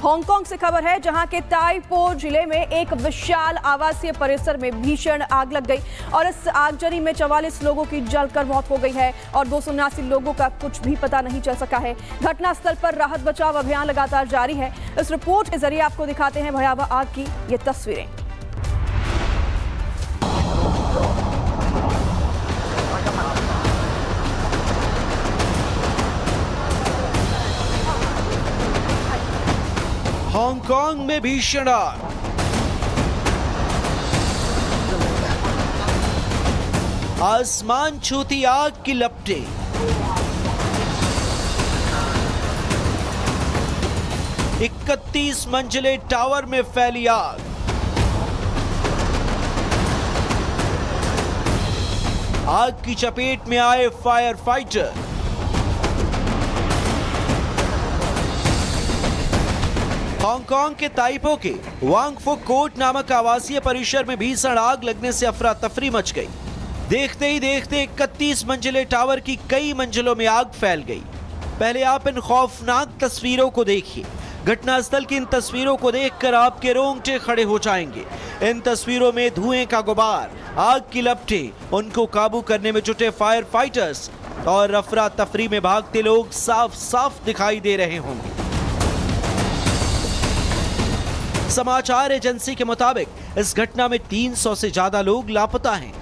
Hong Kong से खबर है, जहां के ताई पो जिले में एक विशाल आवासीय परिसर में भीषण आग लग गई और इस आगजनी में 44 लोगों की जलकर मौत हो गई है और 279 लोगों का कुछ भी पता नहीं चल सका है। घटनास्थल पर राहत बचाव अभियान लगातार जारी है। इस रिपोर्ट के जरिए आपको दिखाते हैं भयावह आग की ये तस्वीरें। हांगकांग में भीषण आग। आसमान छूती आग की लपटें। इकतीस मंजिले टावर में फैली आग। आग की चपेट में आए फायर फाइटर। हांगकांग के ताइपो के वांग फुक कोर्ट नामक आवासीय परिसर में भीषण आग लगने से अफरा तफरी मच गई। देखते ही देखते 31 मंजिले टावर की कई मंजिलों में आग फैल गई। पहले आप इन खौफनाक तस्वीरों को देखिए। घटनास्थल की इन तस्वीरों को देखकर आपके रोंगटे खड़े हो जाएंगे। इन तस्वीरों में धुएं का गुबार, आग की लपटें, उनको काबू करने में जुटे फायर फाइटर्स और अफरा तफरी में भागते लोग साफ साफ दिखाई दे रहे होंगे। समाचार एजेंसी के मुताबिक इस घटना में 300 से ज्यादा लोग लापता हैं।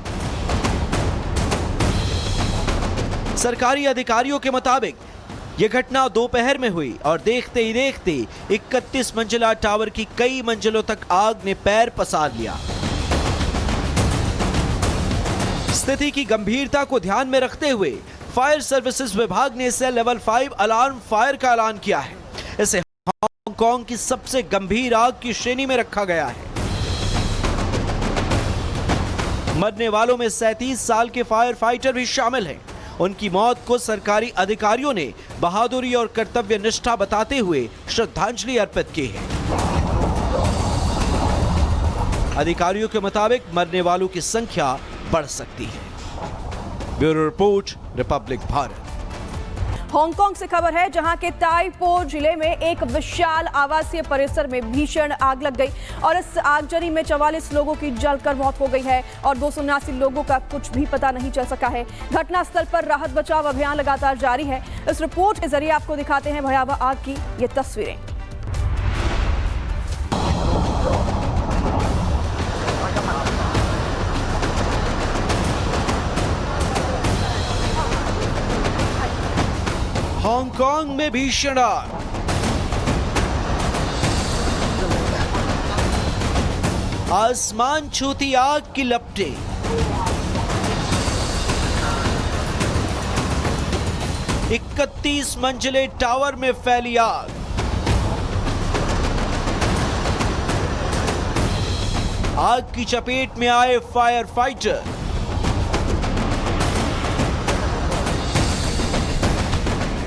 सरकारी अधिकारियों के मुताबिक यह घटना दोपहर में हुई और देखते ही देखते 31 मंजिला टावर की कई मंजिलों तक आग ने पैर पसार लिया। स्थिति की गंभीरता को ध्यान में रखते हुए फायर सर्विसेज विभाग ने इसे लेवल 5 अलार्म फायर का ऐलान किया है। इसे हांगकांग की सबसे गंभीर आग की श्रेणी में रखा गया है। मरने वालों में 37 साल के फायर फाइटर भी शामिल हैं। उनकी मौत को सरकारी अधिकारियों ने बहादुरी और कर्तव्य निष्ठा बताते हुए श्रद्धांजलि अर्पित की है। अधिकारियों के मुताबिक मरने वालों की संख्या बढ़ सकती है। Bureau report, Republic Bharat. Hong Kong से खबर है, जहां के ताई पो जिले में एक विशाल आवासीय परिसर में भीषण आग लग गई और इस आगजनी में 44 लोगों की जलकर मौत हो गई है और 279 लोगों का कुछ भी पता नहीं चल सका है। घटनास्थल पर राहत बचाव अभियान लगातार जारी है। इस रिपोर्ट के जरिए आपको दिखाते हैं भयावह आग की ये तस्वीरें। हांगकांग में भीषण आग। आसमान छूती आग की लपटें। इकतीस मंजिले टावर में फैली आग। आग की चपेट में आए फायर फाइटर।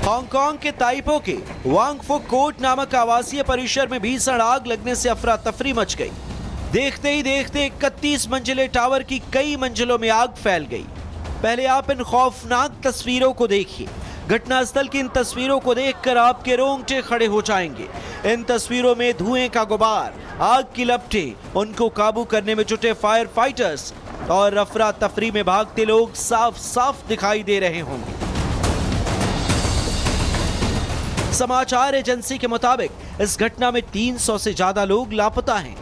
हांगकांग के ताइपो के वांग फुक कोर्ट नामक आवासीय परिसर में भीषण आग लगने से अफरा तफरी मच गई। देखते ही देखते 31 मंजिले टावर की कई मंजिलों में आग फैल गई। पहले आप इन खौफनाक तस्वीरों को देखिए। घटनास्थल की इन तस्वीरों को देखकर आपके रोंगटे खड़े हो जाएंगे। इन तस्वीरों में धुएं का गुबार, आग की लपटें, उनको काबू करने में जुटे फायर फाइटर्स और अफरा तफरी में भागते लोग साफ साफ दिखाई दे रहे होंगे। समाचार एजेंसी के मुताबिक इस घटना में 300 से ज्यादा लोग लापता हैं।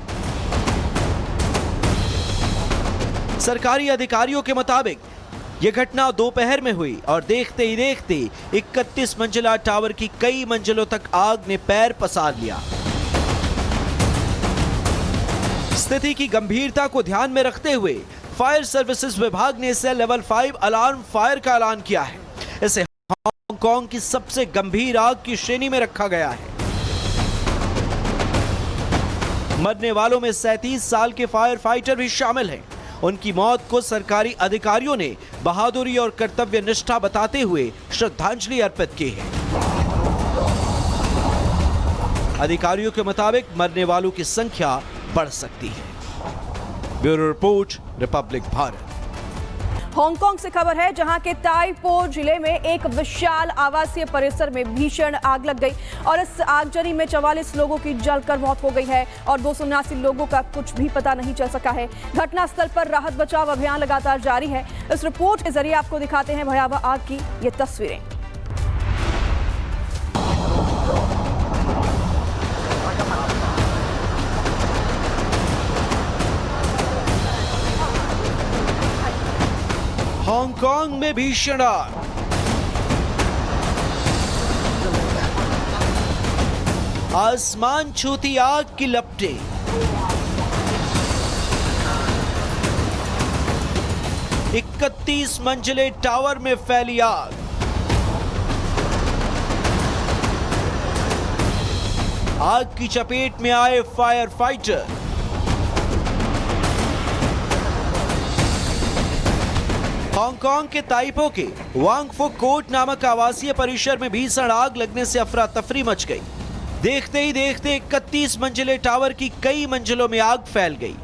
सरकारी अधिकारियों के मुताबिक यह घटना दोपहर में हुई और देखते ही देखते 31 मंजिला टावर की कई मंजिलों तक आग ने पैर पसार लिया। स्थिति की गंभीरता को ध्यान में रखते हुए फायर सर्विसेज विभाग ने इसे लेवल 5 अलार्म फायर का ऐलान किया है। इसे हांगकांग की सबसे गंभीर आग की श्रेणी में रखा गया है। मरने वालों में 37 साल के फायर फाइटर भी शामिल हैं। उनकी मौत को सरकारी अधिकारियों ने बहादुरी और कर्तव्य निष्ठा बताते हुए श्रद्धांजलि अर्पित की है। अधिकारियों के मुताबिक मरने वालों की संख्या बढ़ सकती है। Bureau report, Republic Bharat. Hong Kong से खबर है जहां के ताइपो जिले में एक विशाल आवासीय परिसर में भीषण आग लग गई और इस आगजनी में 44 लोगों की जलकर मौत हो गई है और 279 लोगों का कुछ भी पता नहीं चल सका है। घटनास्थल पर राहत बचाव अभियान लगातार जारी है। इस रिपोर्ट के जरिए आपको दिखाते हैं भयावह आग की ये तस्वीरें। हांगकांग में भीषण आग। आसमान छूती आग की लपटें। इकतीस मंजिले टावर में फैली आग। आग की चपेट में आए फायर फाइटर। हांगकांग के ताइपो के वांग फुक कोर्ट नामक आवासीय परिसर में भीषण आग लगने से अफरा तफरी मच गई। देखते ही देखते 31 मंजिले टावर की कई मंजिलों में आग फैल गई।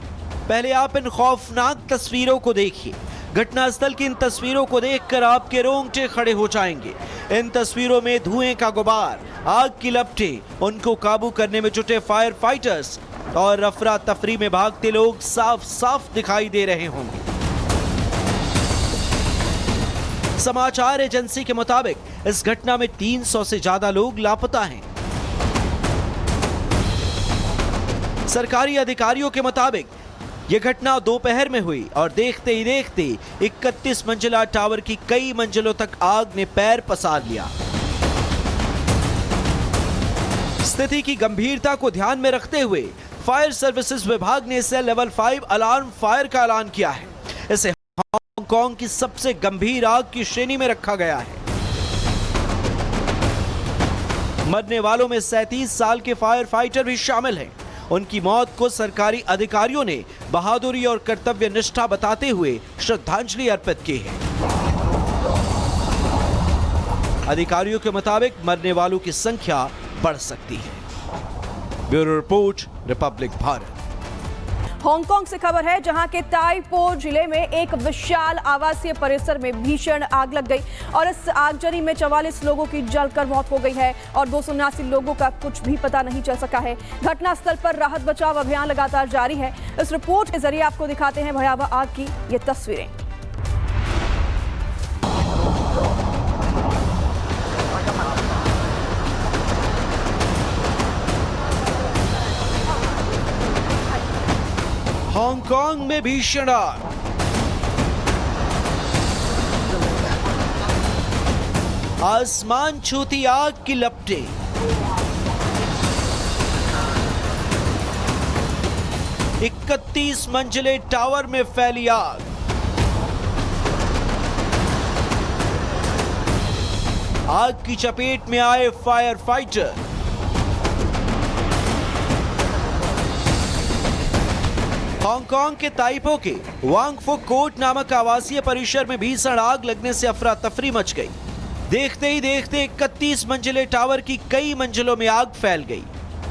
पहले आप इन खौफनाक तस्वीरों को देखिए। घटनास्थल की इन तस्वीरों को देखकर आपके रोंगटे खड़े हो जाएंगे। इन तस्वीरों में धुएं का गुबार, आग की लपटें, उनको काबू करने में जुटे फायर फाइटर्स और अफरा तफरी में भागते लोग साफ साफ दिखाई दे रहे होंगे। समाचार एजेंसी के मुताबिक इस घटना में 300 से ज्यादा लोग लापता हैं। सरकारी अधिकारियों के मुताबिक यह घटना दोपहर में हुई और देखते ही देखते 31 मंजिला टावर की कई मंजिलों तक आग ने पैर पसार लिया। स्थिति की गंभीरता को ध्यान में रखते हुए फायर सर्विसेज विभाग ने इसे लेवल 5 अलार्म फायर का ऐलान किया है। इसे हांगकांग की सबसे गंभीर आग की श्रेणी में रखा गया है। मरने वालों में 37 साल के फायर फाइटर भी शामिल हैं। उनकी मौत को सरकारी अधिकारियों ने बहादुरी और कर्तव्य निष्ठा बताते हुए श्रद्धांजलि अर्पित की है। अधिकारियों के मुताबिक मरने वालों की संख्या बढ़ सकती है। Bureau report, Republic Bharat. Hong Kong से खबर है जहां के ताइपो जिले में एक विशाल आवासीय परिसर में भीषण आग लग गई और इस आगजनी में 44 लोगों की जलकर मौत हो गई है और 279 लोगों का कुछ भी पता नहीं चल सका है। घटनास्थल पर राहत बचाव अभियान लगातार जारी है। इस रिपोर्ट के जरिए आपको दिखाते हैं भयावह आग की ये तस्वीरें। हांगकांग में भीषण आग। आसमान छूती आग की लपटें। इकतीस मंजिले टावर में फैली आग। आग की चपेट में आए फायर फाइटर। हांगकांग के ताइपो के वांग फुक कोर्ट नामक आवासीय परिसर में भीषण आग लगने से अफरा तफरी मच गई। देखते ही देखते 31 मंजिले टावर की कई मंजिलों में आग फैल गई।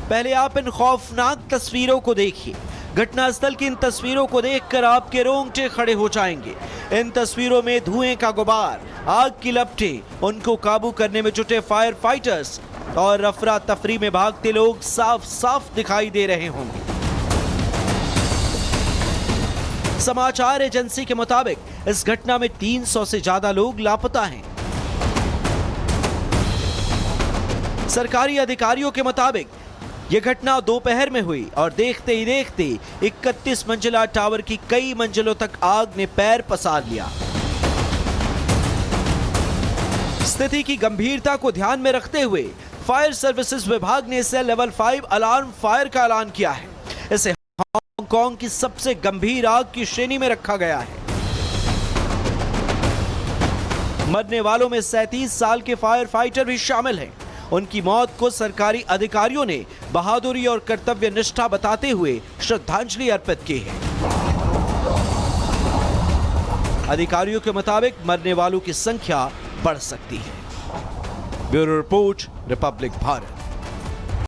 पहले आप इन खौफनाक तस्वीरों को देखिए। घटनास्थल की इन तस्वीरों को देखकर आपके रोंगटे खड़े हो जाएंगे। इन तस्वीरों में धुएं का गुबार, आग की लपटें, उनको काबू करने में जुटे फायर फाइटर्स और अफरा तफरी में भागते लोग साफ साफ दिखाई दे रहे होंगे। समाचार एजेंसी के मुताबिक इस घटना में 300 से ज्यादा लोग लापता हैं। सरकारी अधिकारियों के मुताबिक यह घटना दोपहर में हुई और देखते ही देखते 31 मंजिला टावर की कई मंजिलों तक आग ने पैर पसार लिया। स्थिति की गंभीरता को ध्यान में रखते हुए फायर सर्विसेज विभाग ने इसे लेवल 5 अलार्म फायर का ऐलान किया है। इसे हांगकांग की सबसे गंभीर आग की श्रेणी में रखा गया है। मरने वालों में 37 साल के फायर फाइटर भी शामिल हैं। उनकी मौत को सरकारी अधिकारियों ने बहादुरी और कर्तव्य निष्ठा बताते हुए श्रद्धांजलि अर्पित की है। अधिकारियों के मुताबिक मरने वालों की संख्या बढ़ सकती है। Bureau report, Republic Bharat.